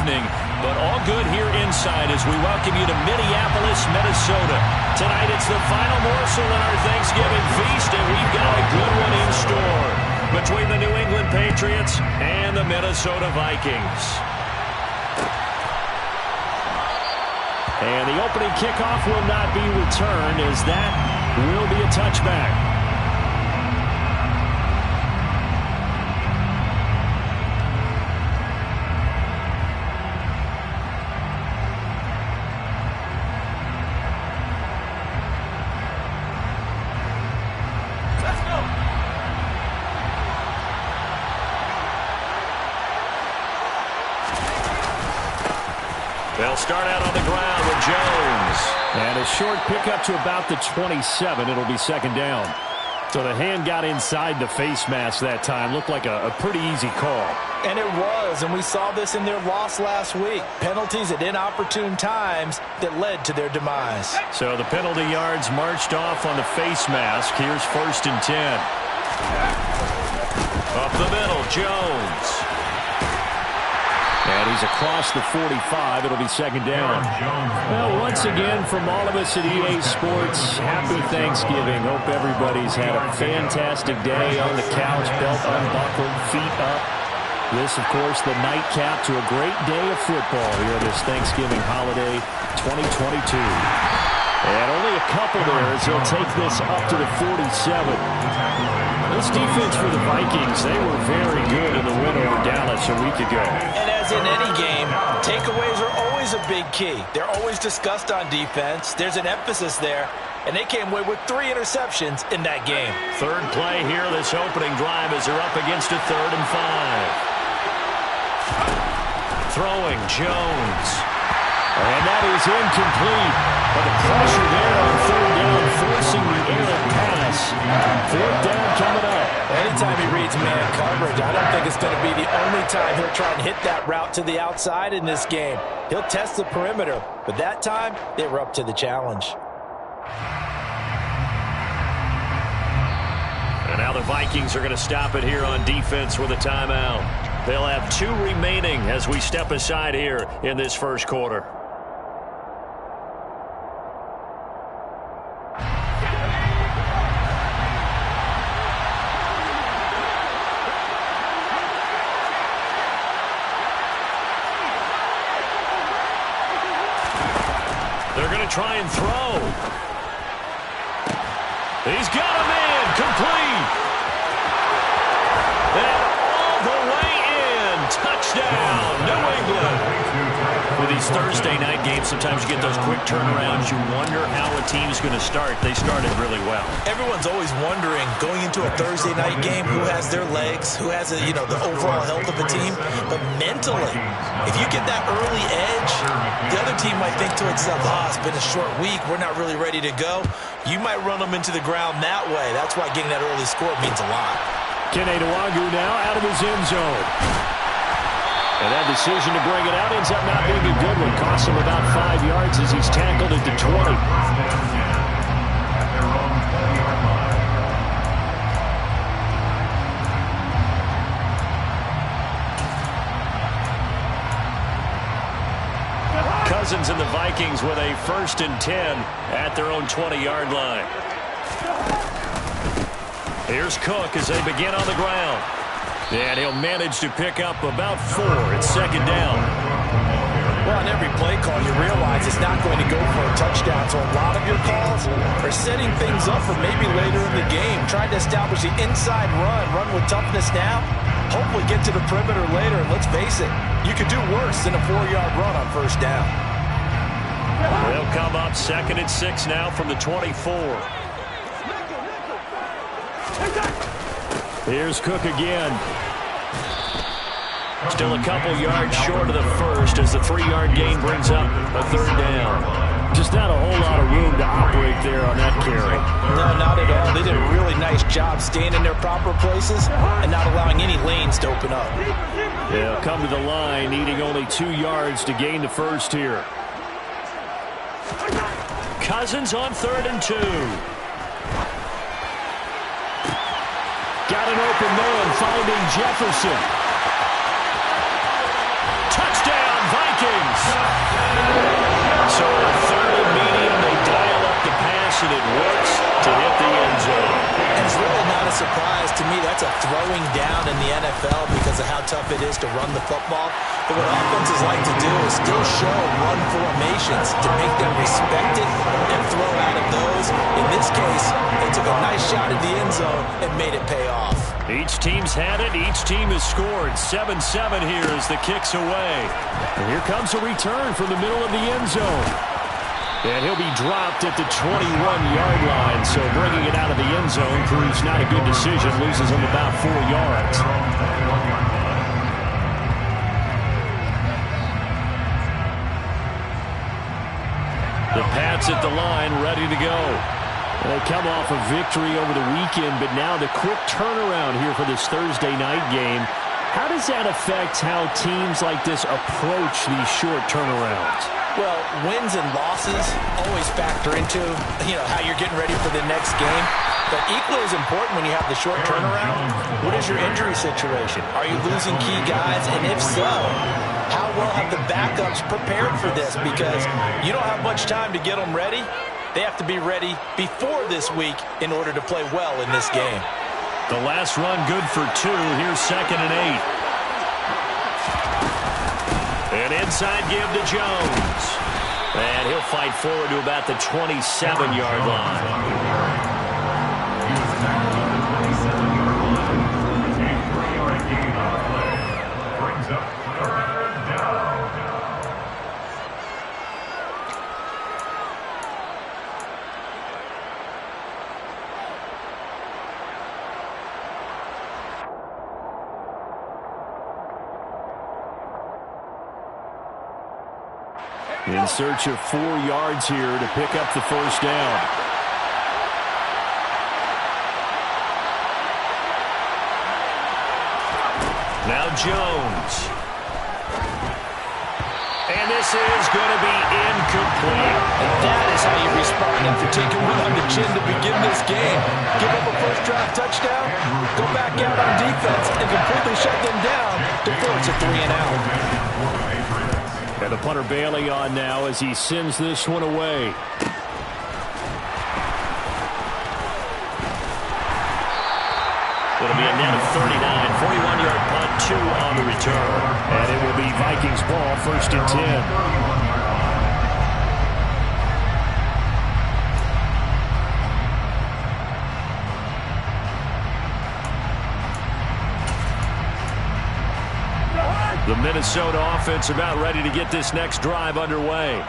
evening. But all good here inside as we welcome you to Minneapolis, Minnesota. Tonight it's the final morsel in our Thanksgiving feast, and we've got a good one in store between the New England Patriots and the Minnesota Vikings. And the opening kickoff will not be returned, as that will be a touchback. They'll start out on the ground with Jones. And a short pickup to about the 27. It'll be second down. So the hand got inside the face mask that time. Looked like a pretty easy call. And it was, and we saw this in their loss last week. Penalties at inopportune times that led to their demise. So the penalty yards marched off on the face mask. Here's 1st and 10. Up the middle, Jones. And he's across the 45. It'll be second down. Well, once again, from all of us at EA Sports, happy Thanksgiving. Hope everybody's had a fantastic day on the couch, belt unbuckled, feet up. This, of course, the nightcap to a great day of football here this Thanksgiving holiday 2022. And only a couple there as he'll take this up to the 47. This defense for the Vikings, they were very good in the win over Dallas a week ago. And as in any game, takeaways are always a big key. They're always discussed on defense. There's an emphasis there, and they came away with 3 interceptions in that game. Third play here, this opening drive as they're up against a 3rd and 5. Throwing, Jones. And that is incomplete. But the pressure there on 3rd down, forcing the errant pass. 4th down coming up. Anytime he reads man coverage, I don't think it's going to be the only time he'll try and hit that route to the outside in this game. He'll test the perimeter, but that time they were up to the challenge. And now the Vikings are going to stop it here on defense with a timeout. They'll have 2 remaining as we step aside here in this first quarter. They're going to try and throw. He's got a man complete. And all the way in. Touchdown, New England. With these Thursday night games, sometimes you get those quick turnarounds. You wonder how a team's going to start. They started really well. Everyone's always wondering, going into a Thursday night game, who has their legs, who has the overall health of the team. But mentally, if you get that early edge, the other team might think to itself, it's been a short week, we're not really ready to go. You might run them into the ground that way. That's why getting that early score means a lot. Kthegifted now out of his end zone. And that decision to bring it out ends up not being a good one. Costs him about 5 yards as he's tackled at the 20. Cousins and the Vikings with a 1st and 10 at their own 20-yard line. Here's Cook as they begin on the ground. And he'll manage to pick up about 4. It's second down. Well, on every play call, you realize it's not going to go for a touchdown. So a lot of your calls are setting things up for maybe later in the game, trying to establish the inside run with toughness now, hopefully get to the perimeter later. And let's face it, you could do worse than a 4-yard run on 1st down. They'll come up 2nd and 6 now from the 24. Here's Cook again. Still a couple yards short of the first as the 3-yard gain brings up a 3rd down. Just not a whole lot of room to operate there on that carry. No, not at all. They did a really nice job staying in their proper places and not allowing any lanes to open up. They'll come to the line, needing only 2 yards to gain the first here. Cousins on 3rd and 2. Got an open man, finding Jefferson. Touchdown, and it works to hit the end zone. And it's really not a surprise to me. That's a throwing down in the NFL because of how tough it is to run the football. But what offenses like to do is still show run formations to make them respect it and throw out of those. In this case, they took a nice shot at the end zone and made it pay off. Each team's had it. Each team has scored. 7-7 here as the kick's away. And here comes a return from the middle of the end zone. And he'll be dropped at the 21-yard line. So bringing it out of the end zone proves not a good decision. Loses him about 4 yards. The Pats at the line, ready to go. They come off a victory over the weekend, but now the quick turnaround here for this Thursday night game. How does that affect how teams like this approach these short turnarounds? Well, wins and losses always factor into, how you're getting ready for the next game. But equally as important when you have the short turnaround, what is your injury situation? Are you losing key guys? And if so, how well have the backups prepared for this? Because you don't have much time to get them ready. They have to be ready before this week in order to play well in this game. The last run good for 2. Here's 2nd and 8. An inside give to Jones. And he'll fight forward to about the 27-yard line. In search of 4 yards here to pick up the first down. Now Jones. And this is going to be incomplete. And that is how you respond after taking one on the chin to begin this game. Give up a first drive touchdown, go back out on defense, and completely shut them down to force a 3 and out. And the punter Bailey on now as he sends this one away. It'll be a net of 39, 41-yard punt, 2 on the return. And it will be Vikings ball, 1st and 10. The Minnesota offense about ready to get this next drive underway.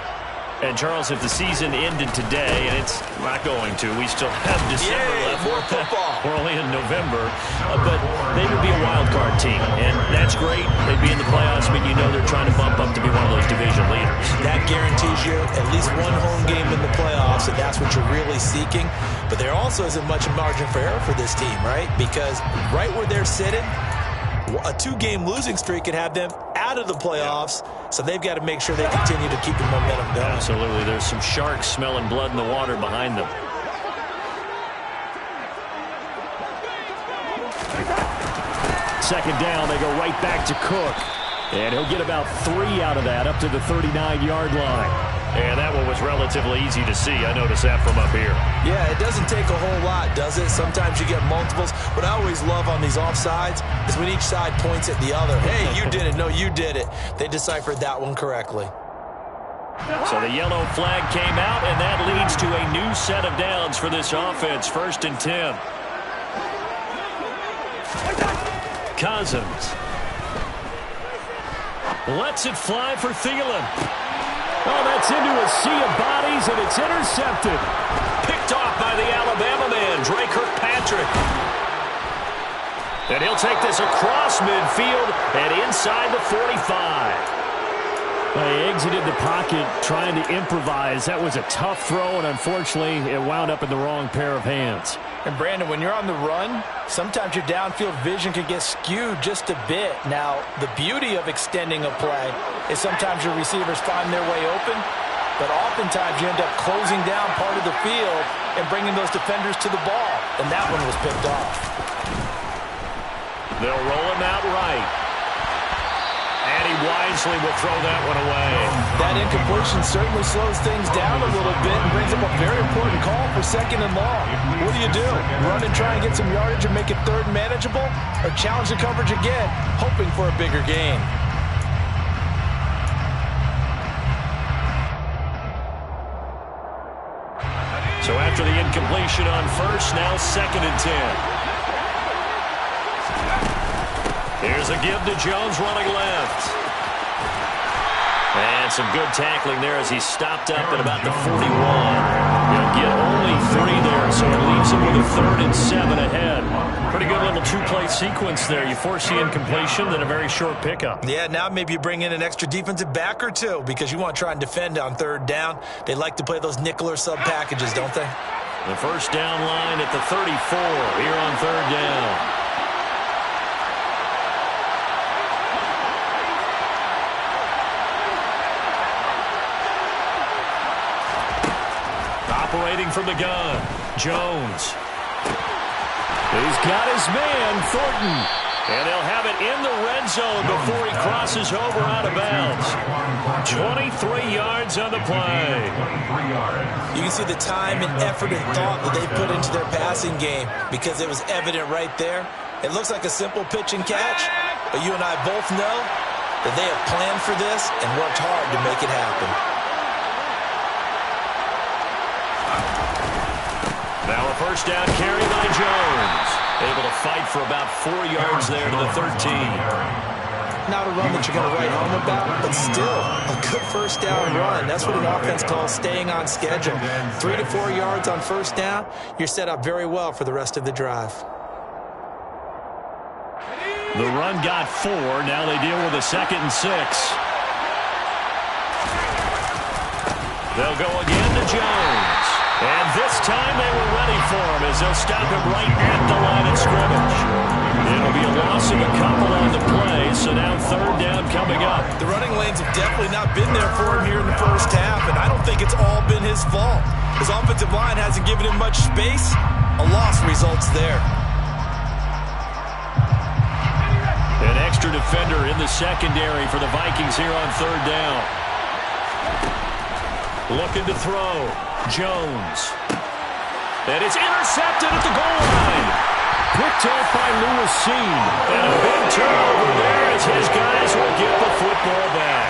And, Charles, if the season ended today, and it's not going to, we still have December left. More football. We're only in November. But they would be a wild card team, and that's great. They'd be in the playoffs, but you know they're trying to bump up to be one of those division leaders. That guarantees you at least one home game in the playoffs, and that's what you're really seeking. But there also isn't much margin for error for this team, right? Because right where they're sitting, a 2-game losing streak could have them out of the playoffs, so they've got to make sure they continue to keep the momentum going. Absolutely. There's some sharks smelling blood in the water behind them. Second down, they go right back to Cook. And he'll get about 3 out of that up to the 39-yard line. And that one was relatively easy to see. I noticed that from up here. Yeah, it doesn't take a whole lot, does it? Sometimes you get multiples. What I always love on these offsides is when each side points at the other. Hey, you did it. No, you did it. They deciphered that one correctly. So the yellow flag came out, and that leads to a new set of downs for this offense. 1st and 10. Cousins lets it fly for Thielen. Oh, that's into a sea of bodies, and it's intercepted. Picked off by the Alabama man, Dre Kirkpatrick. And he'll take this across midfield and inside the 45. They exited the pocket trying to improvise. That was a tough throw, and unfortunately, it wound up in the wrong pair of hands. And, Brandon, when you're on the run, sometimes your downfield vision can get skewed just a bit. Now, the beauty of extending a play is sometimes your receivers find their way open, but oftentimes you end up closing down part of the field and bringing those defenders to the ball, and that one was picked off. They'll roll him out right. And he wisely will throw that one away. That incompletion certainly slows things down a little bit and brings up a very important call for 2nd and long. What do? Run and try and get some yardage and make it 3rd and manageable, or challenge the coverage again, hoping for a bigger gain? So after the incompletion on first, now 2nd and 10. Here's a give to Jones running left. And some good tackling there as he stopped up at about the 41. He'll get only 3 there, so it leaves him with a 3rd and 7 ahead. Pretty good little 2-play sequence there. You force the incompletion, then a very short pickup. Yeah, now maybe you bring in an extra defensive back or two because you want to try and defend on 3rd down. They like to play those nickel or sub packages, don't they? The first down line at the 34 here on 3rd down. Operating from the gun, Jones. He's got his man, Thornton. And they'll have it in the red zone before he crosses over out of bounds. 23 yards on the play. You can see the time and effort and thought that they put into their passing game because it was evident right there. It looks like a simple pitch and catch, but you and I both know that they have planned for this and worked hard to make it happen. Now a first down carry by Jones. Able to fight for about 4 yards there to the 13. Not a run that you're going to write home about, but still a good first down run. That's what an offense calls staying on schedule. 3 to 4 yards on first down, you're set up very well for the rest of the drive. The run got 4. Now they deal with a 2nd and 6. They'll go again to Jones. And this time they were ready for him as they'll stop him right at the line of scrimmage. It'll be a loss of a couple on the play, so now 3rd down coming up. The running lanes have definitely not been there for him here in the first half, and I don't think it's all been his fault. His offensive line hasn't given him much space. A loss results there. An extra defender in the secondary for the Vikings here on 3rd down. Looking to throw. Jones. And it's intercepted at the goal line. Picked off by Lewis Seen. And a big turnover there as his guys will get the football back.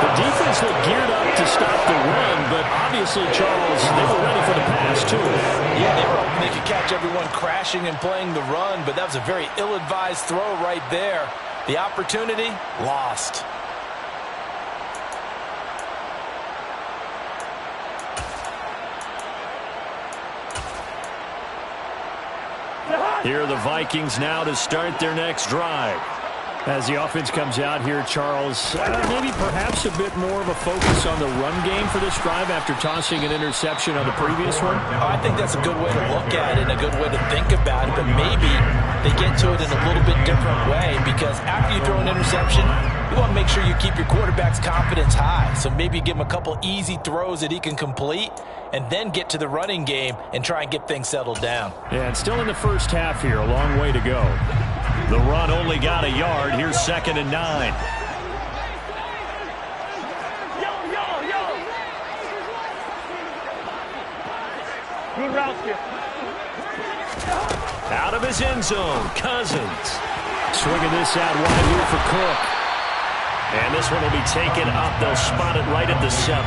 The defense looked geared up to stop the run, but obviously, Charles, they were ready for the pass, too. Yeah, they were hoping they could catch everyone crashing and playing the run, but that was a very ill-advised throw right there. The opportunity, lost. Here are the Vikings now to start their next drive. As the offense comes out here, Charles, maybe perhaps a bit more of a focus on the run game for this drive after tossing an interception on the previous one? I think that's a good way to look at it and a good way to think about it, but maybe they get to it in a little bit different way because after you throw an interception, you want to make sure you keep your quarterback's confidence high. So maybe give him a couple easy throws that he can complete and then get to the running game and try and get things settled down. Yeah, and still in the first half here, a long way to go. The run only got a yard. Here's 2nd and 9. Good route here. Out of his end zone, Cousins. Swinging this out wide here for Cook. And this one will be taken up. They'll spot it right at the 7.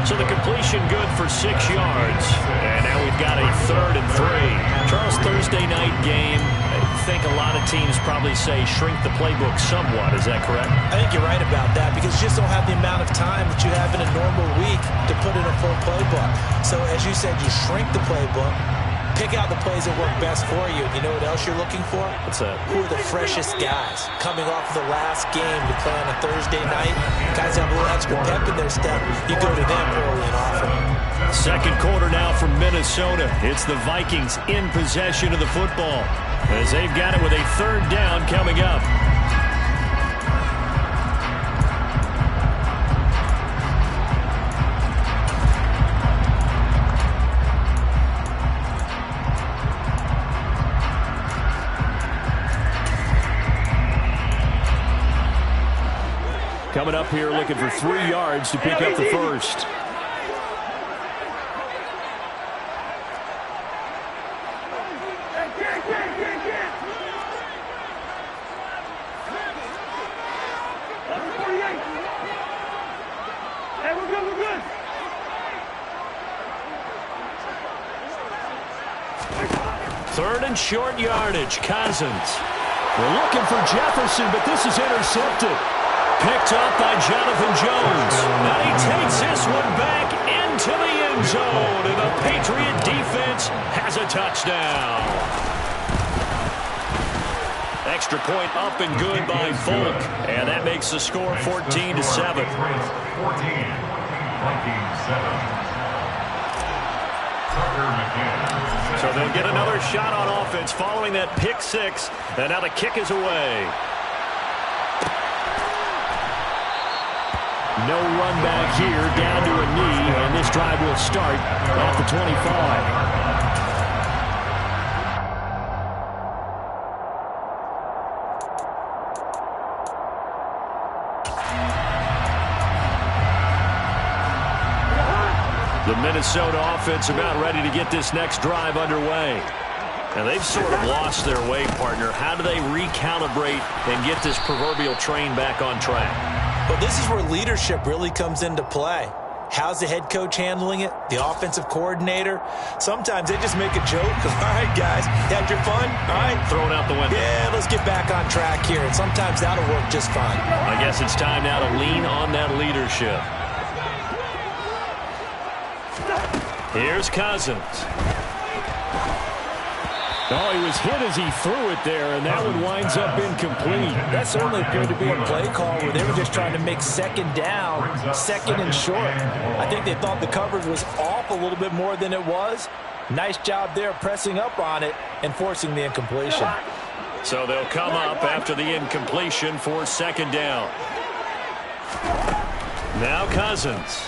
So the completion good for 6 yards. And now we've got a 3rd and 3. Charles, Thursday night game. I think a lot of teams probably say shrink the playbook somewhat. Is that correct? I think you're right about that because you just don't have the amount of time that you have in a normal week to put in a full playbook. So as you said, you shrink the playbook. Pick out the plays that work best for you. You know what else you're looking for? What's that? Who are the freshest guys? Coming off of the last game to play on a Thursday night. Guys have a little extra pep in their step. You go to them early and often. Second quarter now from Minnesota. It's the Vikings in possession of the football as they've got it with a 3rd down coming up. coming up here looking for 3 yards to pick up the first. Third and short yardage. Cousins. We're looking for Jefferson, but this is intercepted. Picked up by Jonathan Jones. And he takes this one back into the end zone. And the Patriot defense has a touchdown. Extra point up and good by Folk. And that makes the score 14-7. 14-7. So they'll get another shot on offense following that pick six. And now the kick is away. No run back here, down to a knee, and this drive will start at the 25. The Minnesota offense about ready to get this next drive underway. And they've sort of lost their way, partner. How do they recalibrate and get this proverbial train back on track? Well, this is where leadership really comes into play. How's the head coach handling it? The offensive coordinator? Sometimes they just make a joke. All right, guys, had your fun? All right. Throw it out the window. Yeah, let's get back on track here. And sometimes that'll work just fine. I guess it's time now to lean on that leadership. Here's Cousins. Oh, he was hit as he threw it there, and that one winds up incomplete. That certainly appeared to be a play call where they were just trying to make second down, second and short. I think they thought the coverage was off a little bit more than it was. Nice job there pressing up on it and forcing the incompletion. So they'll come up after the incompletion for second down. Now Cousins.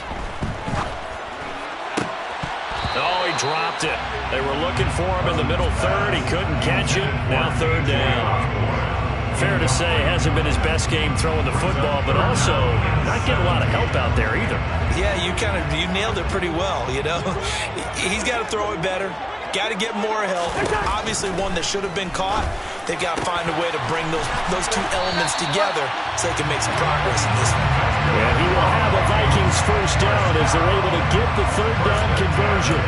Oh, he dropped it. They were looking for him in the middle third. He couldn't catch it. Now third down. Fair to say, hasn't been his best game throwing the football, but also not getting a lot of help out there either. Yeah, you nailed it pretty well, you know. He's got to throw it better. Got to get more help. Obviously one that should have been caught. They've got to find a way to bring those two elements together so they can make some progress in this one. And he will have a Vikings first down as they're able to get the third down conversion.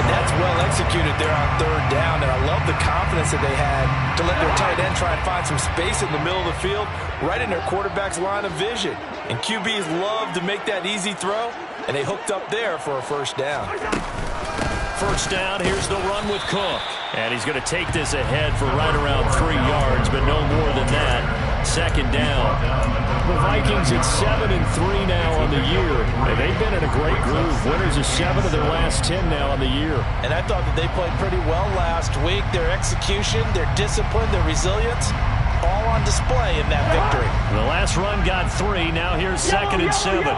And that's well executed there on third down. And I love the confidence that they had to let their tight end try and find some space in the middle of the field, right in their quarterback's line of vision. And QBs love to make that easy throw, and they hooked up there for a first down. First down, here's the run with Cook. And he's going to take this ahead for right around 3 yards, but no more than that. Second down. The Vikings at 7-3 now on the year. And they've been in a great groove. Winners of 7 of their last 10 now on the year. And I thought that they played pretty well last week. Their execution, their discipline, their resilience, all on display in that victory. The last run got 3. Now here's second and 7.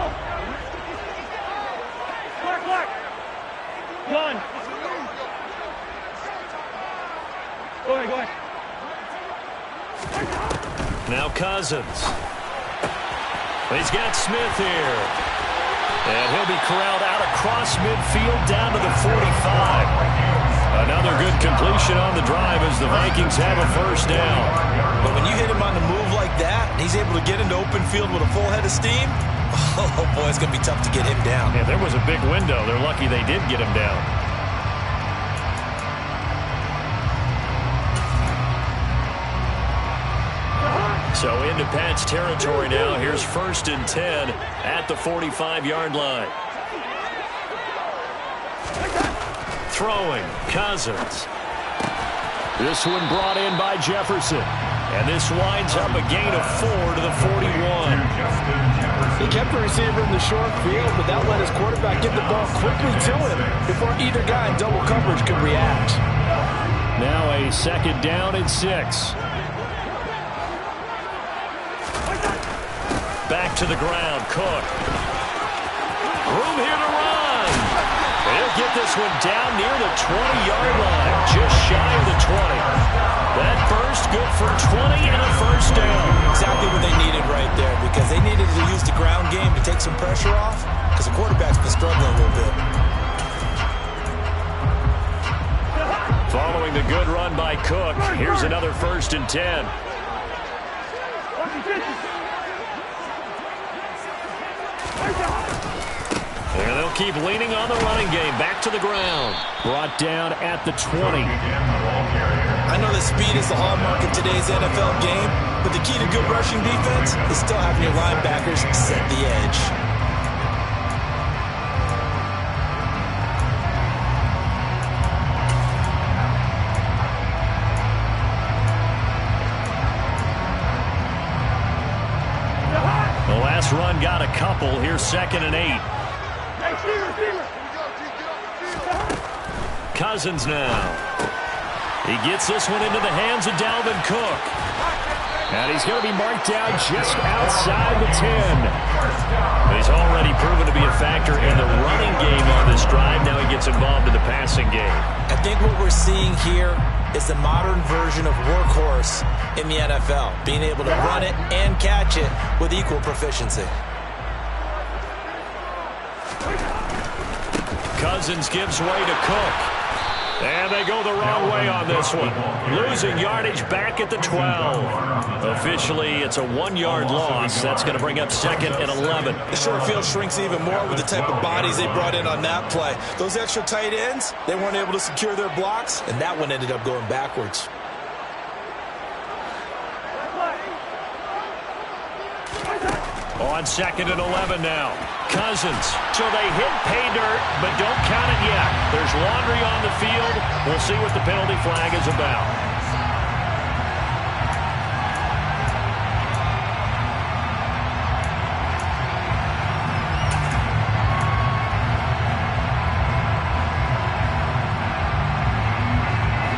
Done. Go ahead. Now Cousins. He's got Smith here. And he'll be corralled out across midfield down to the 45. Another good completion on the drive as the Vikings have a first down. But when you hit him on the move like that, and he's able to get into open field with a full head of steam, oh boy, it's going to be tough to get him down. Yeah, there was a big window. They're lucky they did get him down. So into Pat's territory now. Here's first and 10 at the 45-yard line. Throwing, Cousins. This one brought in by Jefferson. And this winds up a gain of 4 to the 41. He kept the receiver in the short field, but that let his quarterback get the ball quickly to him before either guy in double coverage could react. Now a second down and 6. Back to the ground, Cook. Room here to run. He'll get this one down near the 20-yard line, just shy of the 20. That burst good for 20 and a first down. Exactly what they needed right there, because they needed to use the ground game to take some pressure off, because the quarterback's been struggling a little bit. Following the good run by Cook, here's another 1st and 10. And they'll keep leaning on the running game. Back to the ground. Brought down at the 20. I know that speed is the hallmark of today's NFL game, but the key to good rushing defense is still having your linebackers set the edge. The last run got a couple. Here's 2nd and 8. Cousins now. He gets this one into the hands of Dalvin Cook. And he's going to be marked down just outside the 10. He's already proven to be a factor in the running game on this drive. Now he gets involved in the passing game. I think what we're seeing here is the modern version of workhorse in the NFL, being able to run it and catch it with equal proficiency. Cousins gives way to Cook. And they go the wrong way on this one. Losing yardage back at the 12. Officially, it's a 1-yard loss. That's going to bring up 2nd and 11. The short field shrinks even more with the type of bodies they brought in on that play. Those extra tight ends, they weren't able to secure their blocks, and that one ended up going backwards. On 2nd and 11 now. Cousins. So they hit pay dirt, but don't count it yet. There's laundry on the field. We'll see what the penalty flag is about.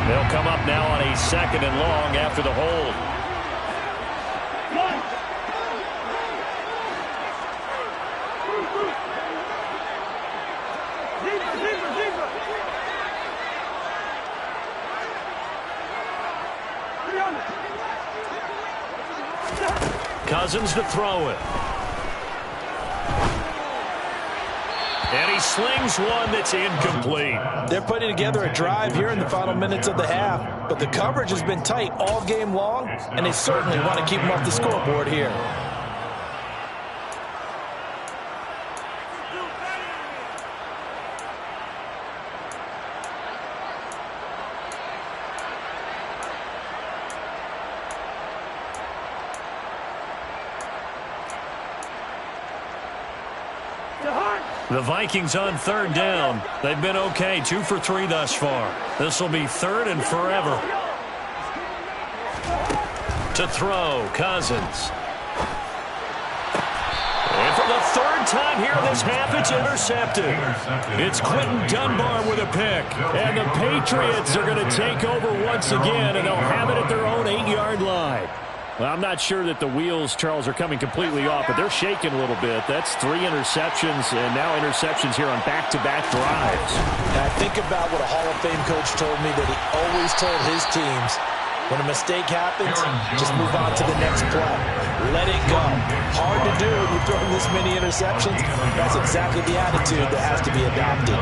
They'll come up now on a 2nd and long after the hold. Cousins to throw it. And he slings one that's incomplete. They're putting together a drive here in the final minutes of the half, but the coverage has been tight all game long, and they certainly want to keep them off the scoreboard here. The Vikings on 3rd down. They've been okay, 2 for 3 thus far. This will be 3rd and forever. To throw, Cousins. And for the 3rd time here this half, it's intercepted. It's Quentin Dunbar with a pick. And the Patriots are going to take over once again, and they'll have it at their own 8-yard line. Well, I'm not sure that the wheels, Charles, are coming completely off, but they're shaking a little bit. That's 3 interceptions, and now interceptions here on back-to-back drives. And I think about what a Hall of Fame coach told me that he always told his teams, when a mistake happens, just move on to the next play. Let it go. Hard to do when you're throwing this many interceptions. That's exactly the attitude that has to be adopted.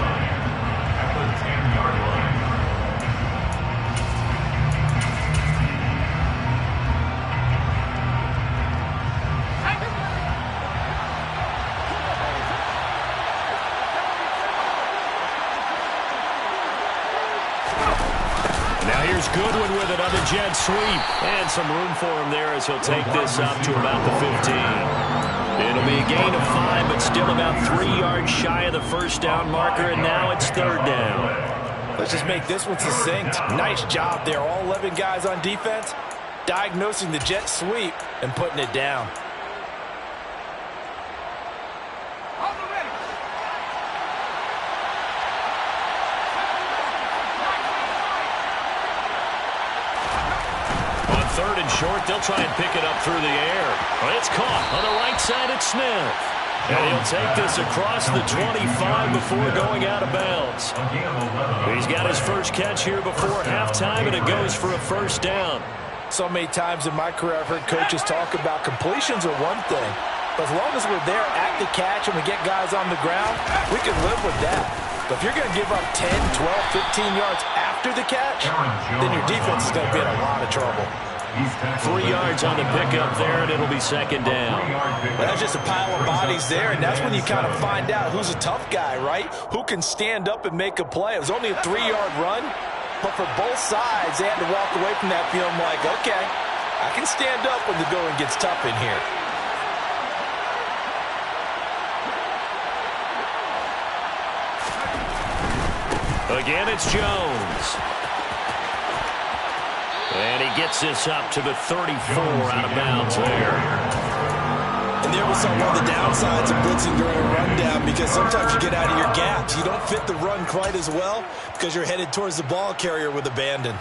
Here's Goodwin with it on the jet sweep. And some room for him there as he'll take this up to about the 15. It'll be a gain of 5, but still about 3 yards shy of the first down marker, and now it's 3rd down. Let's just make this one succinct. Nice job there. All 11 guys on defense diagnosing the jet sweep and putting it down. On 3rd and short, they'll try and pick it up through the air. Well, it's caught on the right side. It's Smith. And he'll take this across the 25 before going out of bounds. He's got his first catch here before halftime, and it goes for a first down. So many times in my career I've heard coaches talk about completions are one thing, but as long as we're there at the catch and we get guys on the ground, we can live with that. But if you're going to give up 10, 12, 15 yards after the catch, then your defense is going to be in a lot of trouble. 3 yards on the pickup there, and it'll be second down. Well, that's just a pile of bodies there, and that's when you kind of find out who's a tough guy, right? Who can stand up and make a play. It was only a 3-yard run, but for both sides, they had to walk away from that feeling like, okay, I can stand up when the going gets tough in here. Again, it's Jones. And he gets this up to the 34 out of bounds there. And there was one of the downsides of blitzing during a rundown, because sometimes you get out of your gaps. You don't fit the run quite as well because you're headed towards the ball carrier with abandon.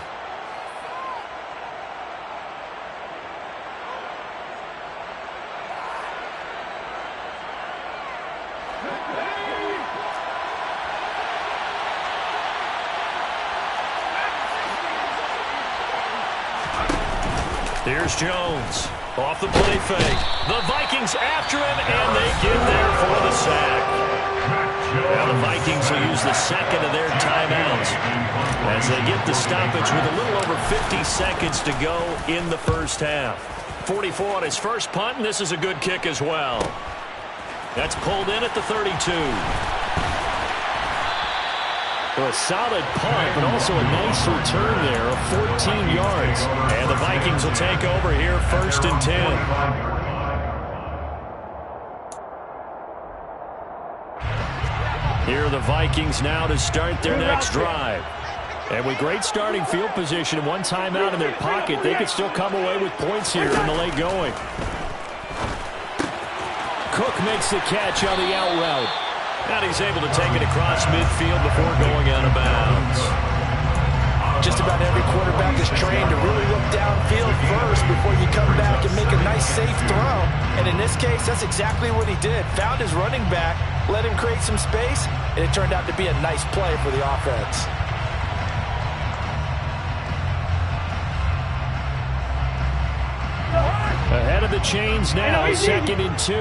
Here's Jones. Off the play fake. The Vikings after him, and they get there for the sack. Now the Vikings will use the second of their timeouts as they get the stoppage with a little over 50 seconds to go in the first half. 44 on his first punt, and this is a good kick as well. That's pulled in at the 32. Well, a solid punt, but also a nice return there of 14 yards. And the Vikings will take over here, 1st and 10. Here are the Vikings now to start their next drive. And with great starting field position and one timeout in their pocket, they could still come away with points here in the late going. Cook makes the catch on the out route. And he's able to take it across midfield before going out of bounds. Just about every quarterback is trained to really look downfield first before you come back and make a nice, safe throw. And in this case, that's exactly what he did. Found his running back, let him create some space, and it turned out to be a nice play for the offense. Ahead of the chains now, 2nd and 2.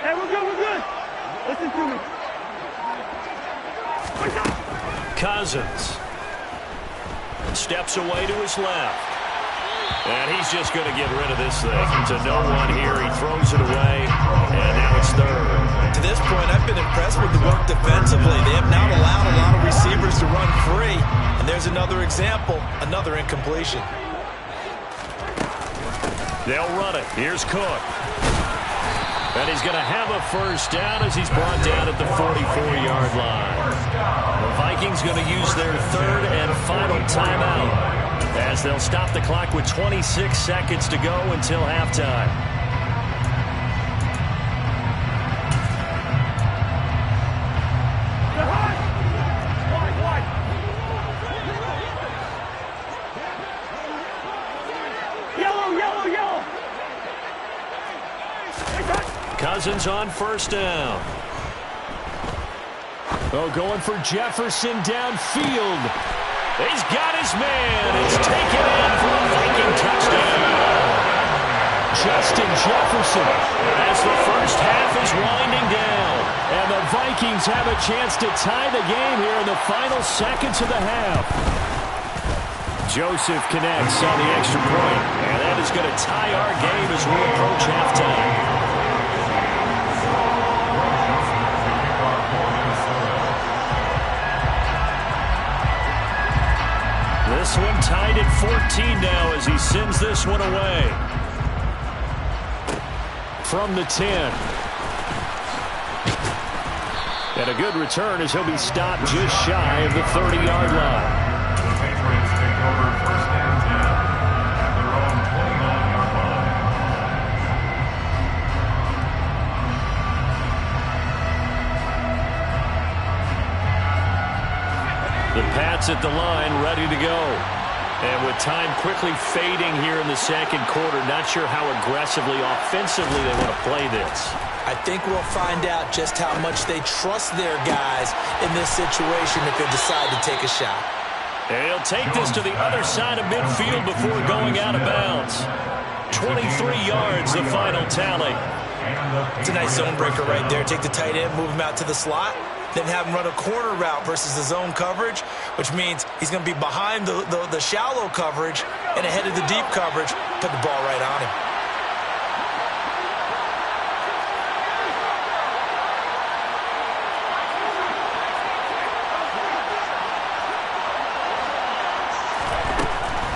Hey, we're good. Listen to me. Cousins steps away to his left. And he's just going to get rid of this thing. To no one here. He throws it away. And now it's 3rd. To this point, I've been impressed with the work defensively. They have not allowed a lot of receivers to run free. And there's another example, another incompletion. They'll run it. Here's Cook. And he's going to have a first down as he's brought down at the 44-yard line. The Vikings going to use their 3rd and final timeout as they'll stop the clock with 26 seconds to go until halftime. Yellow. Cousins on 1st down. Oh, going for Jefferson downfield. He's got his man. It's taken in for a Viking touchdown. Justin Jefferson as the first half is winding down. And the Vikings have a chance to tie the game here in the final seconds of the half. Joseph connects on the extra point. And that is going to tie our game as we approach halftime. This one tied at 14 now as he sends this one away. From the 10. And a good return as he'll be stopped just shy of the 30-yard line. The Pats at the line, ready to go. And with time quickly fading here in the second quarter, not sure how aggressively, offensively they want to play this. I think we'll find out just how much they trust their guys in this situation if they decide to take a shot. And he'll take this to the other side of midfield before going out of bounds. 23 yards, the final tally. It's a nice zone breaker right there. Take the tight end, move him out to the slot, then have him run a corner route versus the zone coverage, which means he's going to be behind the shallow coverage and ahead of the deep coverage. Put the ball right on him.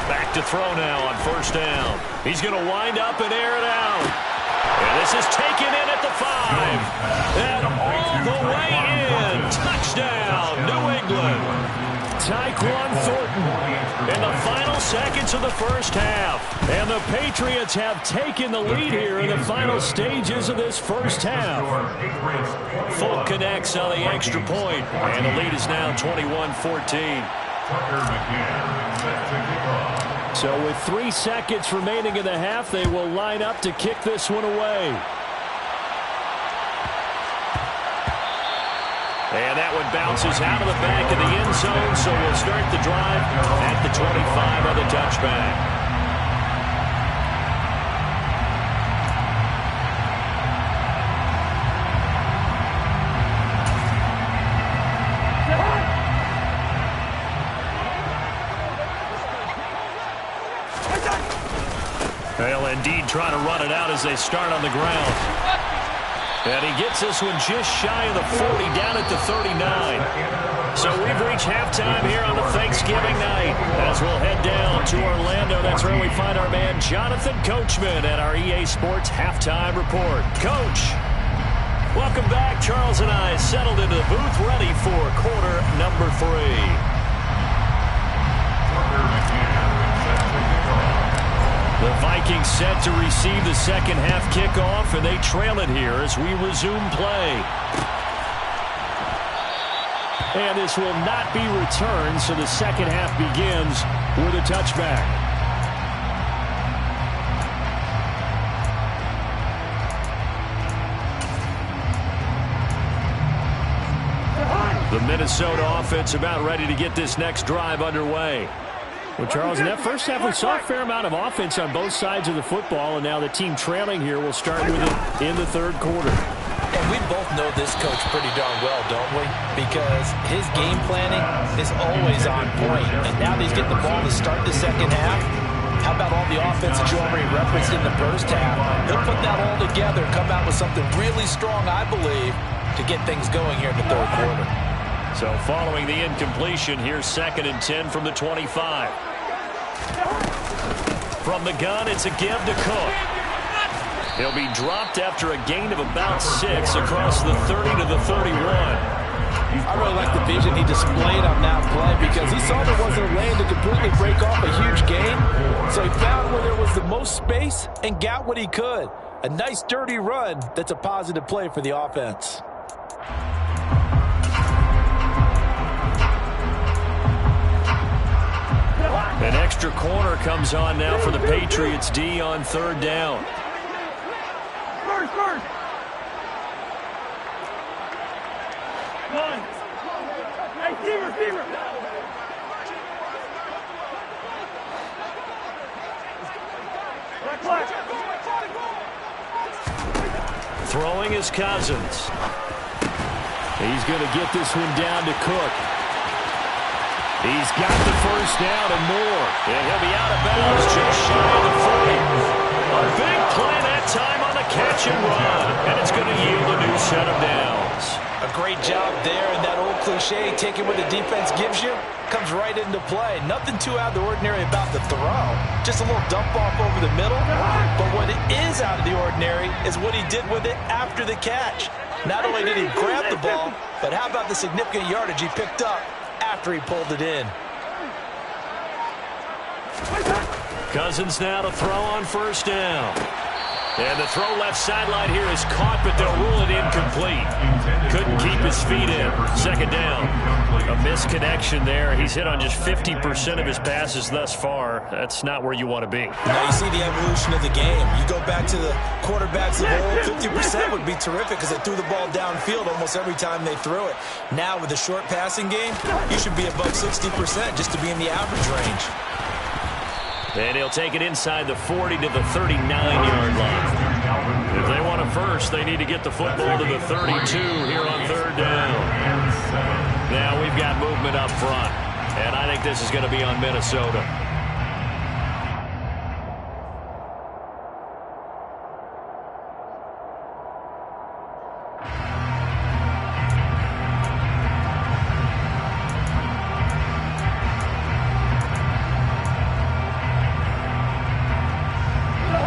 Back to throw now on first down. He's going to wind up and air it out. And this is taken in at the 5. And all the way in. Touchdown, New England. Tyquan Thornton in the final seconds of the first half. And the Patriots have taken the lead here in the final stages of this first half. Folk connects on the extra point. And the lead is now 21-14. So with 3 seconds remaining in the half, they will line up to kick this one away. And that one bounces out of the back of the end zone, so we'll start the drive at the 25 on the touchback. They'll indeed try to run it out as they start on the ground. And he gets this one just shy of the 40, down at the 39. So we've reached halftime here on the Thanksgiving night. As we'll head down to Orlando, that's where we find our man Jonathan Coachman at our EA Sports Halftime Report. Coach, welcome back. Charles and I settled into the booth, ready for quarter number 3. The Vikings set to receive the second half kickoff, and they trail it here as we resume play. And this will not be returned, so the second half begins with a touchback. The Minnesota offense about ready to get this next drive underway. Well, Charles, in that first half, we saw a fair amount of offense on both sides of the football, and now the team trailing here will start with it in the third quarter. And we both know this coach pretty darn well, don't we? Because his game planning is always on point. And now that he's getting the ball to start the second half, how about all the offense that you already referenced in the first half? He'll put that all together, come out with something really strong, I believe, to get things going here in the third quarter. So following the incompletion, here's 2nd and 10 from the 25. From the gun, it's a give to Cook. He'll be dropped after a gain of about 6 across the 30 to the 31. I really like the vision he displayed on that play because he saw there wasn't a lane to completely break off a huge gain. So he found where there was the most space and got what he could. A nice dirty run that's a positive play for the offense. An extra corner comes on now for the Patriots D on third down. First. One. Hey, receiver. Throwing is Cousins. He's going to get this one down to Cook. He's got the first down and more. And he'll be out of bounds just shy of the 40. A big play that time on the catch and run. And it's going to yield a new set of downs. A great job there, and that old cliche, taking what the defense gives you, comes right into play. Nothing too out of the ordinary about the throw. Just a little dump off over the middle. But what is out of the ordinary is what he did with it after the catch. Not only did he grab the ball, but how about the significant yardage he picked up after he pulled it in. Cousins now to throw on first down. And the throw left sideline here is caught, but they'll rule it incomplete. Couldn't keep his feet in. Second down. A misconnection there. He's hit on just 50% of his passes thus far. That's not where you want to be. Now you see the evolution of the game. You go back to the quarterbacks of old, 50% would be terrific because they threw the ball downfield almost every time they threw it. Now with the short passing game, you should be above 60% just to be in the average range. And he'll take it inside the 40 to the 39-yard line. If they want a first, they need to get the football to the 32 here on third down. Now we've got movement up front, and I think this is going to be on Minnesota.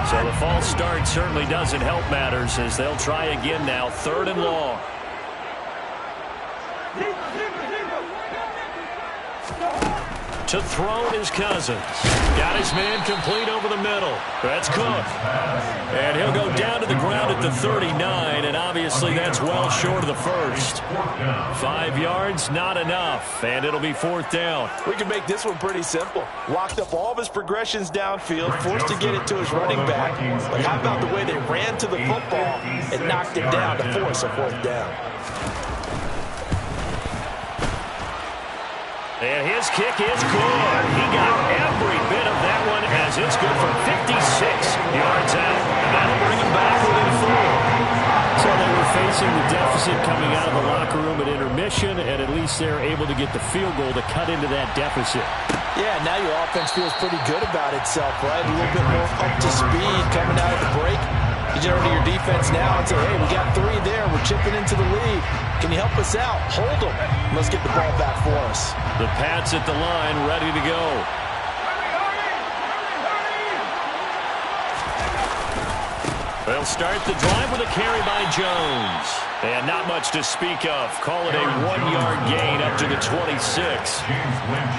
So the false start certainly doesn't help matters as they'll try again now, third and long. To throw is Cousins. Got his man complete over the middle. That's Cook. And he'll go down to the ground at the 39, and obviously that's well short of the first. 5 yards, not enough, and it'll be fourth down. We can make this one pretty simple. Locked up all of his progressions downfield, forced to get it to his running back. But how about the way they ran to the football and knocked it down to force a fourth down? And his kick is good. He got every bit of that one as it's good for 56 yards out. And that'll bring him back within 4. So they were facing the deficit coming out of the locker room at intermission, and at least they're able to get the field goal to cut into that deficit. Yeah, now your offense feels pretty good about itself, right? A little bit more up to speed coming out of the break. You turn to your defense now and say, hey, we got 3 there. We're chipping into the lead. Can you help us out? Hold them. Let's get the ball back for us. The Pats at the line, ready to go. They'll start the drive with a carry by Jones. And not much to speak of. Call it a 1-yard gain up to the 26.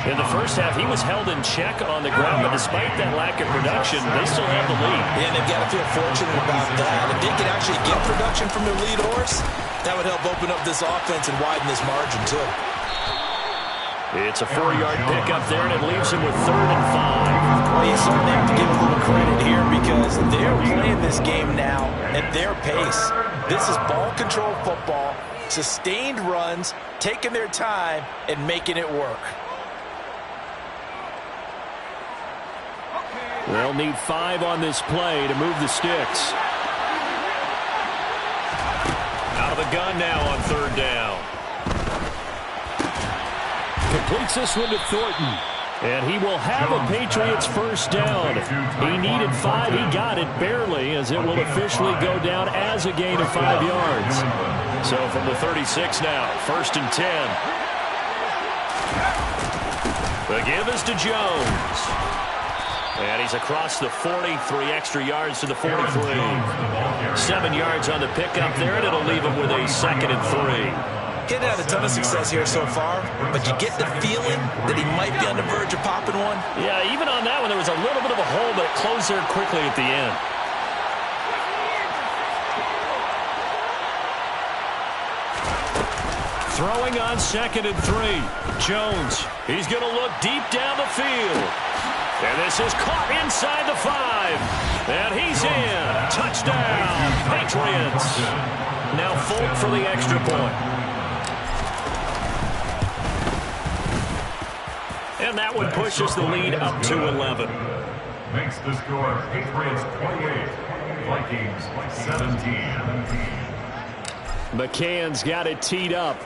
In the first half, he was held in check on the ground, but despite that lack of production, they still have the lead. Yeah, and they've got to feel fortunate about that. If they could actually get production from their lead horse, that would help open up this offense and widen this margin, too. It's a 4-yard pickup there, and it leaves him with third and 5. Well, you certainly have to give a little credit here because they're playing this game now at their pace. This is ball control football, sustained runs, taking their time, and making it work. They'll need 5 on this play to move the sticks. Out of the gun now on third down. Completes this one to Thornton. And he will have a Patriots first down. He needed 5. He got it barely as it will officially go down as a gain of 5 yards. So from the 36 now, first and 10. The give is to Jones. And he's across the 40, 3 extra yards to the 43. 7 yards on the pickup there, and it'll leave him with a second and 3. Getting had a ton of success here so far, but you get the feeling that he might be on the verge of popping one. Yeah, even on that one, there was a little bit of a hole, but it closed there quickly at the end. Throwing on second and 3. Jones, he's going to look deep down the field. And this is caught inside the 5. And he's in. Touchdown, Patriots. Now Folk for the extra point. And that would push us the lead up to 11. Makes the score Patriots 28, Vikings 17. McCann's got it teed up.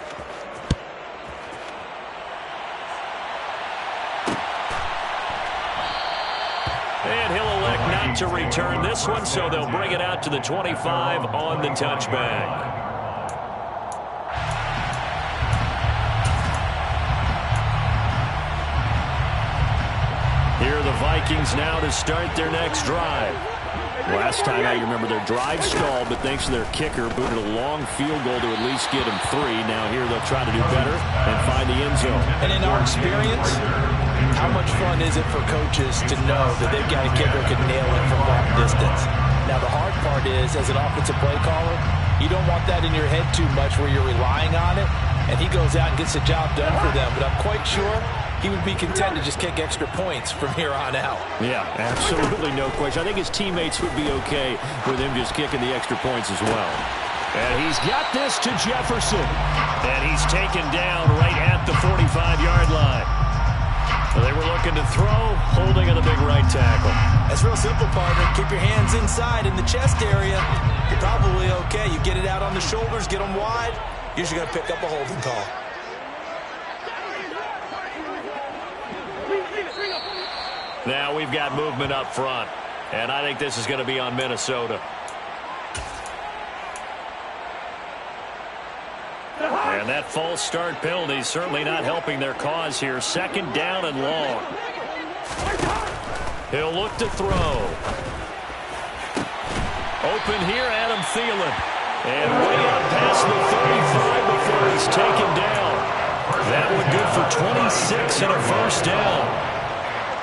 And he'll elect not to return this one, so they'll bring it out to the 25 on the touchback. Here are the Vikings now to start their next drive. Last time I remember their drive stalled, but thanks to their kicker, booted a long field goal to at least get them 3. Now here they'll try to do better and find the end zone. And in our experience, how much fun is it for coaches to know that they've got a kicker who can nail it from long distance? Now the hard part is as an offensive play caller, you don't want that in your head too much where you're relying on it, and he goes out and gets the job done for them. But I'm quite sure he would be content to just kick extra points from here on out. Yeah, absolutely no question. I think his teammates would be okay with him just kicking the extra points as well. And he's got this to Jefferson. And he's taken down right at the 45-yard line. Well, they were looking to throw, holding on the big right tackle. That's real simple, partner. Keep your hands inside in the chest area. You're probably okay. You get it out on the shoulders, get them wide. Usually going to pick up a holding call. Now we've got movement up front. And I think this is going to be on Minnesota. And that false start penalty is certainly not helping their cause here. Second down and long. He'll look to throw. Open here, Adam Thielen. And way up past the 35 before he's taken down. That one good for 26 and a first down.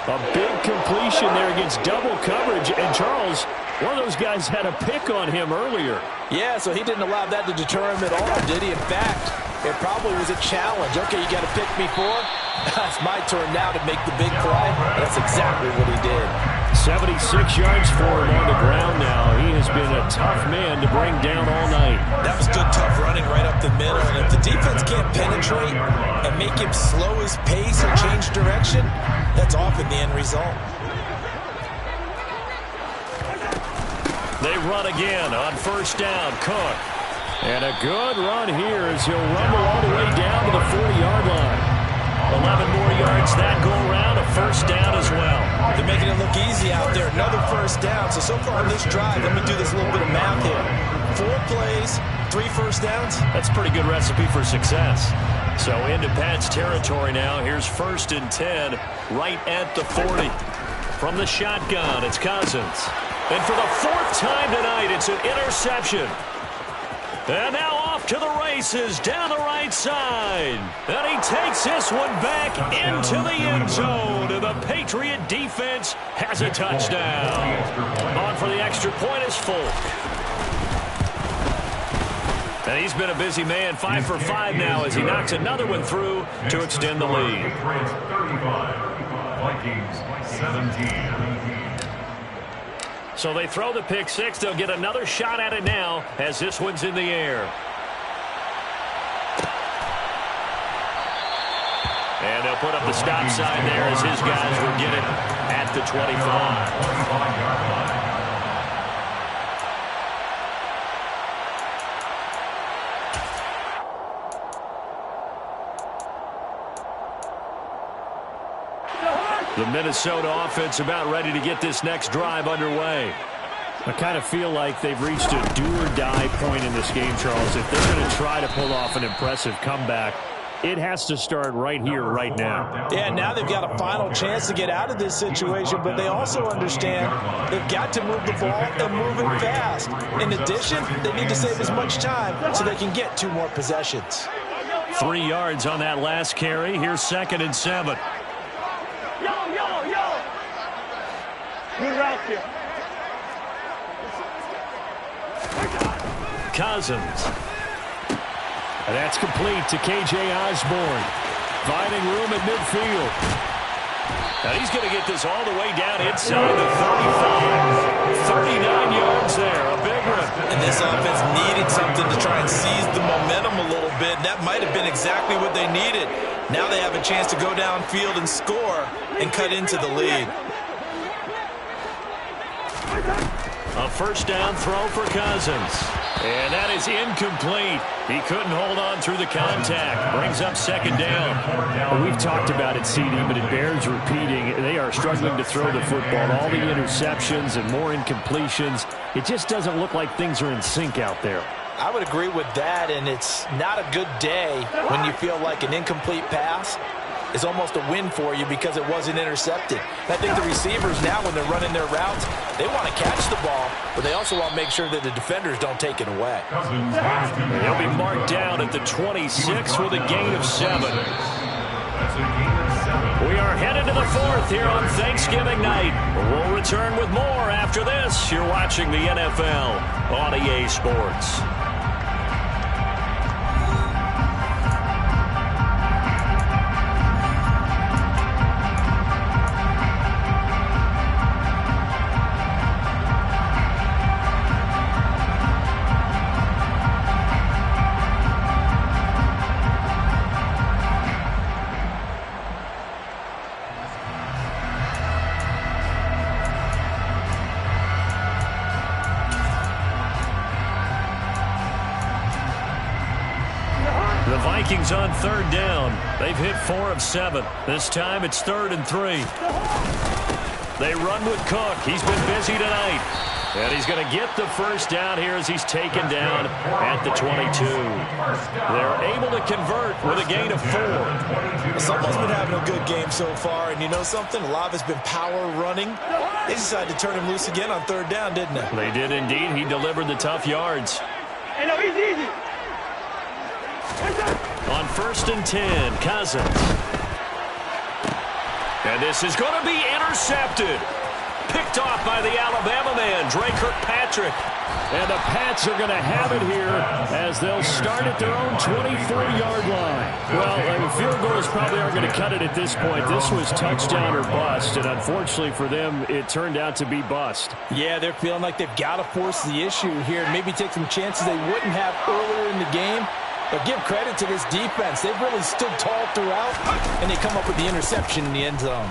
A big completion there against double coverage. And Charles, one of those guys had a pick on him earlier. Yeah, so he didn't allow that to deter him at all, did he? In fact, it probably was a challenge. Okay, you got to pick me for? It's my turn now to make the big play. That's exactly what he did. 76 yards for him on the ground now. He has been a tough man to bring down all night. That was good, tough running right up the middle. And if the defense can't penetrate and make him slow his pace or change direction, that's often the end result. They run again on first down. Cook. And a good run here as he'll rumble all the way down to the 40-yard line. 11 more yards that go around. A first down as well. They're making it look easy out there. Another first down. So far on this drive, let me do this little bit of math here. 4 plays, 3 first downs. That's a pretty good recipe for success. So into Pat's territory now. Here's 1st and 10 right at the 40. From the shotgun, it's Cousins. And for the 4th time tonight, it's an interception. And now off to the races down the right side. And he takes this one back into the end zone. And the Patriot defense has a touchdown. On for the extra point is Folk. And he's been a busy man, 5 for 5 now as he knocks another one through to extend the lead. Patriots 35, Vikings 17. So they throw the pick 6. They'll get another shot at it now as this one's in the air. And they'll put up the stop sign there as his guys will get it at the 25. The Minnesota offense about ready to get this next drive underway. I kind of feel like they've reached a do-or-die point in this game, Charles. If they're going to try to pull off an impressive comeback, it has to start right here, right now. Yeah, now they've got a final chance to get out of this situation, but they also understand they've got to move the ball and move it fast. In addition, they need to save as much time so they can get 2 more possessions. 3 yards on that last carry. Here's 2nd and 7. Good route here. Cousins. And that's complete to K.J. Osborne. Finding room at midfield. And he's going to get this all the way down inside the 35. 39 yards there. A big one. And this offense needed something to try and seize the momentum a little bit. That might have been exactly what they needed. Now they have a chance to go downfield and score and cut into the lead. A first down throw for Cousins. And that is incomplete. He couldn't hold on through the contact. Brings up 2nd down. We've talked about it, CD, but it bears repeating. They are struggling to throw the football. All the interceptions and more incompletions. It just doesn't look like things are in sync out there. I would agree with that, and it's not a good day when you feel like an incomplete pass is almost a win for you because it wasn't intercepted. And I think the receivers now, when they're running their routes, they want to catch the ball, but they also want to make sure that the defenders don't take it away. He'll be marked down at the 26 with a gain of 7. We are Headed to the fourth here on Thanksgiving night. We'll return with more after this. You're watching the NFL on EA Sports. The Vikings on third down. They've hit 4 of 7. This time it's 3rd and 3. They run with Cook. He's been busy tonight. And he's going to get the first down here as he's taken down at the 22. They're able to convert with a gain of 4. Someone's been having a good game so far, and you know something? A lot of it's been power running. They decided to turn him loose again on third down, didn't they? They did indeed. He delivered the tough yards. Hey, no, easy. On 1st and 10, Cousins. And this is going to be intercepted. Picked off by the Alabama man, Dre Kirkpatrick. And the Pats are going to have it here as they'll start at their own 24-yard line. Well, field goals probably aren't going to cut it at this point. This was touchdown or bust, and unfortunately for them, it turned out to be bust. Yeah, they're feeling like they've got to force the issue here and maybe take some chances they wouldn't have earlier in the game. But give credit to this defense. They've really stood tall throughout, and they come up with the interception in the end zone.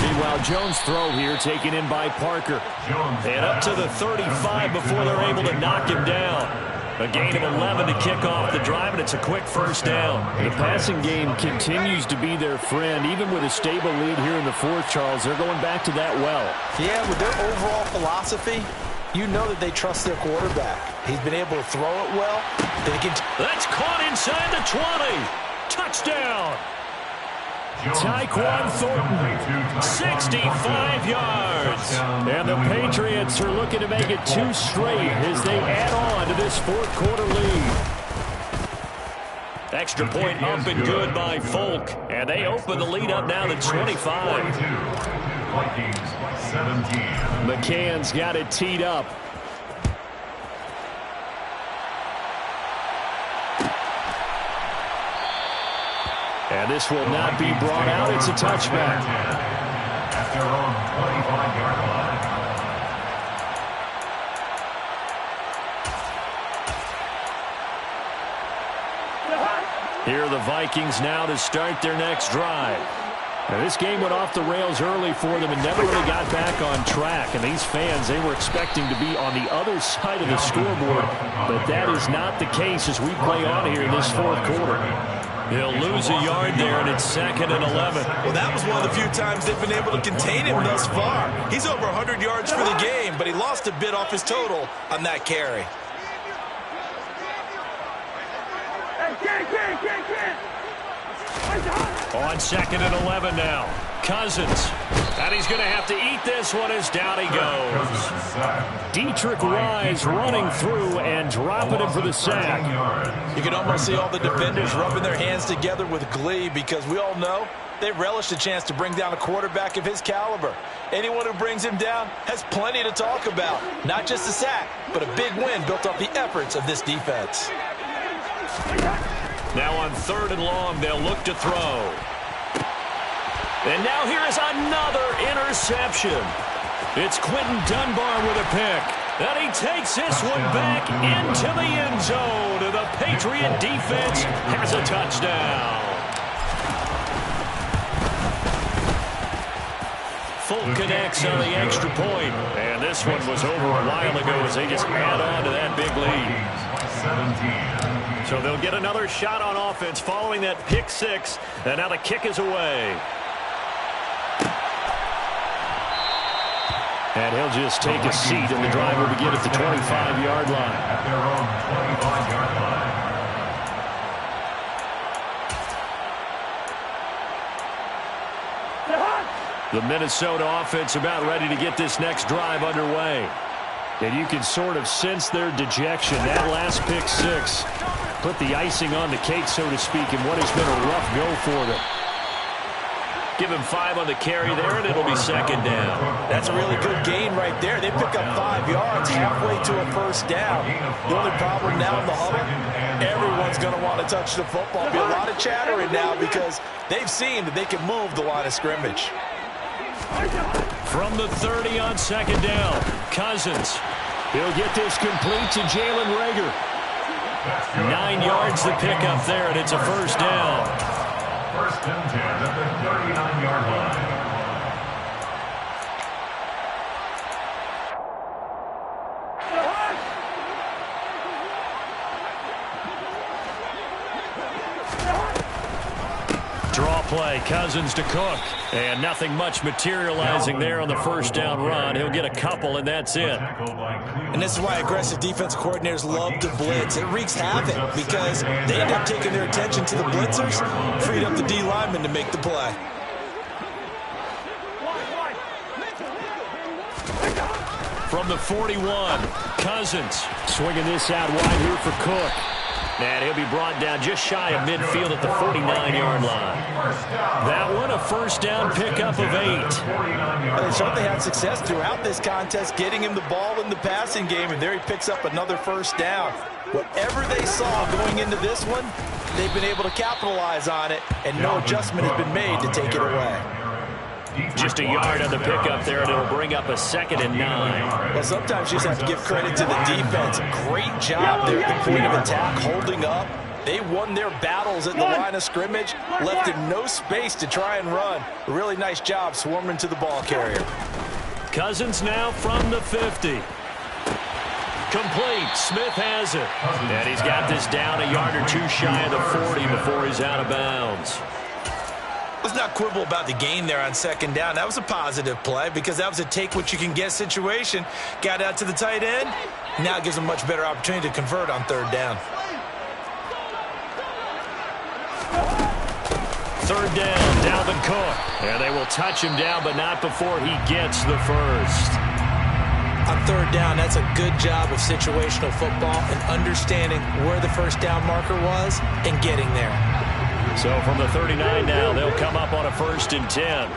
Meanwhile, Jones' throw here taken in by Parker. And up to the 35 before they're able to knock him down. A gain of 11 to kick off the drive, and it's a quick first down. The passing game continues to be their friend. Even with a stable lead here in the fourth, Charles, they're going back to that well. Yeah, with their overall philosophy, you know that they trust their quarterback. He's been able to throw it well. That's caught inside the 20. Touchdown. Tyquan Thornton, 65 yards. And the Patriots are looking to make it 2 straight as they add on to this fourth quarter lead. Extra point up and good by Folk. And they open the lead up now to 25. Vikings 17. McCann's got it teed up. And this will not be brought out. It's a touchback. At their own 25-yard line. Here are the Vikings now to start their next drive. Now, this game went off the rails early for them and never really got back on track. And these fans, they were expecting to be on the other side of the scoreboard. But that is not the case as we play on here in this fourth quarter. He'll lose a yard there, and it's 2nd and 11. Well, that was one of the few times they've been able to contain him thus far. He's over 100 yards for the game, but he lost a bit off his total on that carry. On 2nd and 11 now. Cousins. And he's going to have to eat this one as down he goes. Dietrich Wise running through and dropping him for the sack. You can almost see all the defenders rubbing their hands together with glee because we all know they relish the chance to bring down a quarterback of his caliber. Anyone who brings him down has plenty to talk about. Not just a sack, but a big win built off the efforts of this defense. Now on 3rd and long, they'll look to throw. And now here is another interception. It's Quentin Dunbar with a pick. And he takes this one back into the end zone. And the Patriot defense has a touchdown. Folk connects on the extra point. And this one was over a while ago as they just add on to that big lead. 17. So they'll get another shot on offense following that pick 6. And now the kick is away. And he'll just take a seat, and the drive will begin at the 25-yard line. At their own 25-yard line. The Minnesota offense about ready to get this next drive underway. And you can sort of sense their dejection. That last pick six put the icing on the cake, so to speak, in what has been a rough go for them. Give him 5 on the carry there, and it'll be second down. That's a really good gain right there. They pick up 5 yards halfway to a first down. The only problem now in the huddle, everyone's going to want to touch the football. There'll be a lot of chattering now because they've seen that they can move the line of scrimmage. From the 30 on second down, Cousins. He'll get this complete to Jalen Reagor. 9 yards the pickup there, and it's a first down. First and 10 at the 39-yard line. Draw play, Cousins to Cook. And nothing much materializing there on the first down run. He'll get a couple, and that's it. And this is why aggressive defense coordinators love to blitz. It wreaks havoc because they end up taking their attention to the blitzers, freed up the D lineman to make the play. From the 41, Cousins swinging this out wide here for Cook. And he'll be brought down just shy of midfield at the 49-yard line. That one, a first down pickup of 8. They certainly had success throughout this contest, getting him the ball in the passing game, and there he picks up another first down. Whatever they saw going into this one, they've been able to capitalize on it, and no adjustment has been made to take it away. Just a yard on the pickup there, and it'll bring up a 2nd and 9. Well, sometimes you just have to give credit to the defense. Great job there at the point of attack, holding up. They won their battles at the line of scrimmage, left him no space to try and run. A really nice job swarming to the ball carrier. Cousins now from the 50. Complete. Smith has it. And he's got this down a yard or 2 shy of the 40 before he's out of bounds. Let's not quibble about the gain there on second down. That was a positive play because that was a take-what-you-can-get situation. Got out to the tight end. Now it gives them a much better opportunity to convert on third down. Third down, Dalvin Cook. And they will touch him down, but not before he gets the first. On third down, that's a good job of situational football and understanding where the first down marker was and getting there. So from the 39 now, they'll come up on a 1st and 10.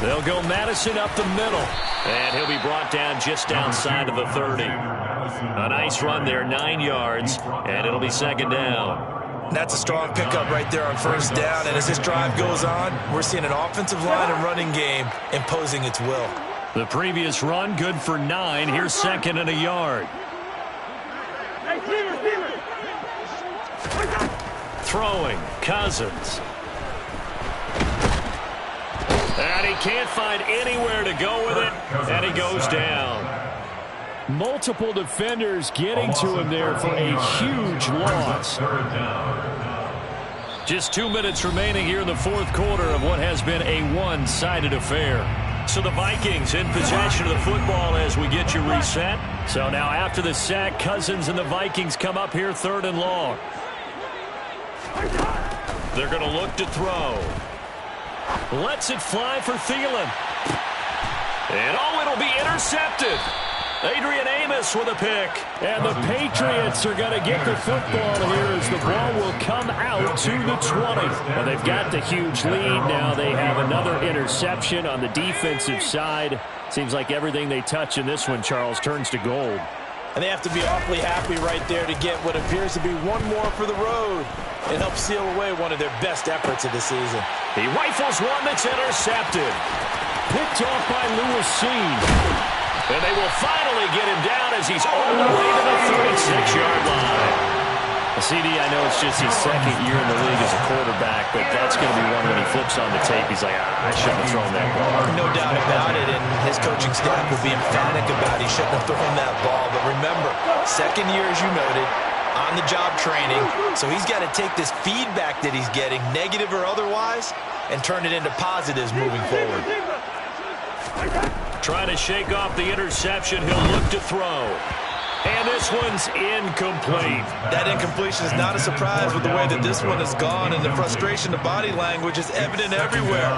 They'll go Madison up the middle. And he'll be brought down just outside of the 30. A nice run there, 9 yards, and it'll be second down. That's a strong pickup right there on first down. And as this drive goes on, we're seeing an offensive line and running game imposing its will. The previous run, good for 9. Here's 2nd and a yard. Throwing, Cousins. And he can't find anywhere to go with it, and he goes down. Multiple defenders getting to him there for a huge loss. Just 2 minutes remaining here in the 4th quarter of what has been a one-sided affair. So the Vikings in possession of the football as we get you reset. So now after the sack, Cousins and the Vikings come up here 3rd and long. They're going to look to throw. Lets it fly for Thielen. And oh, it'll be intercepted. Adrian Amos with a pick. And the Patriots are going to get the football here as the ball will come out to the 20. Well, they've got the huge lead. Now they have another interception on the defensive side. Seems like everything they touch in this one, Charles, turns to gold. And they have to be awfully happy right there to get what appears to be one more for the road. It helps seal away one of their best efforts of the season. He rifles one that's intercepted. Picked off by Lewis C. And they will finally get him down as he's all the way to the 36-yard line. CD, I know it's just his 2nd year in the league as a quarterback, but that's going to be one when he flips on the tape. He's like, I shouldn't have thrown that ball. No doubt about it, and his coaching staff will be emphatic about he shouldn't have thrown that ball. But remember, 2nd year, as you noted, on-the-job training, so he's got to take this feedback that he's getting, negative or otherwise, and turn it into positives moving forward. Trying to shake off the interception. He'll look to throw. And this one's incomplete. That incompletion is not a surprise with the way that this one has gone, and the frustration, the body language is evident everywhere.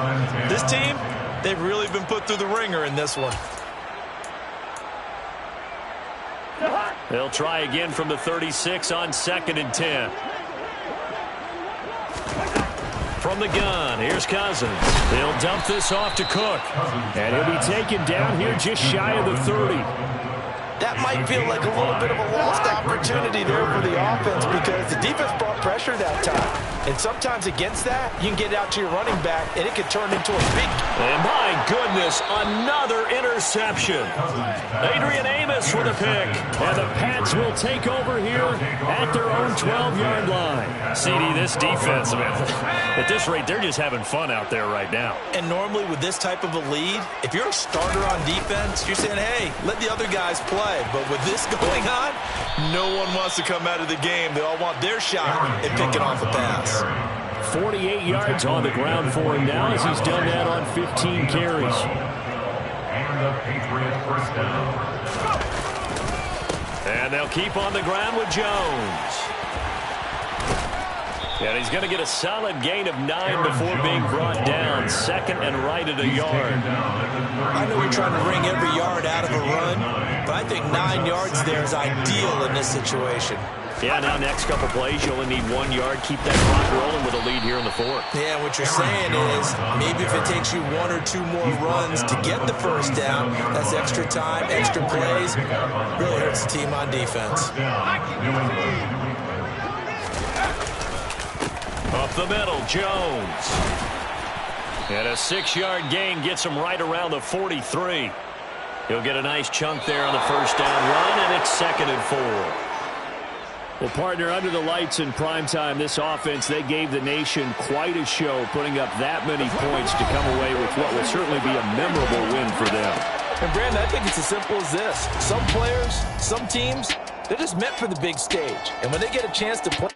This team, they've really been put through the ringer in this one. They'll try again from the 36 on 2nd and 10. From the gun, here's Cousins. They'll dump this off to Cook. And he'll be taken down here just shy of the 30. That might feel like a little bit of a lost opportunity there for the offense because the defense brought pressure that time. And sometimes against that, you can get out to your running back, and it can turn into a big... And my goodness, another interception. Adrian Amos with a pick. And the Pats will take over here at their own 12-yard line. CD, this defense, man, at this rate, they're just having fun out there right now. And normally with this type of a lead, if you're a starter on defense, you're saying, hey, let the other guys play. But with this going on, no one wants to come out of the game. They all want their shot at picking off a pass. 48 yards on the ground for him now as he's done that on 15 carries. And the Patriots first down. And they'll keep on the ground with Jones. And he's going to get a solid gain of 9 before being brought down. 2nd and right at a yard. I know you're trying to wring every yard out of a run, but I think 9 yards there is ideal in this situation. Yeah, now next couple plays, you only need 1 yard. Keep that clock rolling with a lead here in the 4th. Yeah, what you're saying is maybe if it takes you 1 or 2 more runs to get the first down, that's extra time, extra plays. Really hurts the team on defense. Up the middle, Jones. And a 6-yard gain gets him right around the 43. He'll get a nice chunk there on the first down run, and it's 2nd and 4. Well, partner, under the lights in primetime, this offense, they gave the nation quite a show, putting up that many points to come away with what will certainly be a memorable win for them. And, Brandon, I think it's as simple as this. Some players, some teams, they're just meant for the big stage. And when they get a chance to play...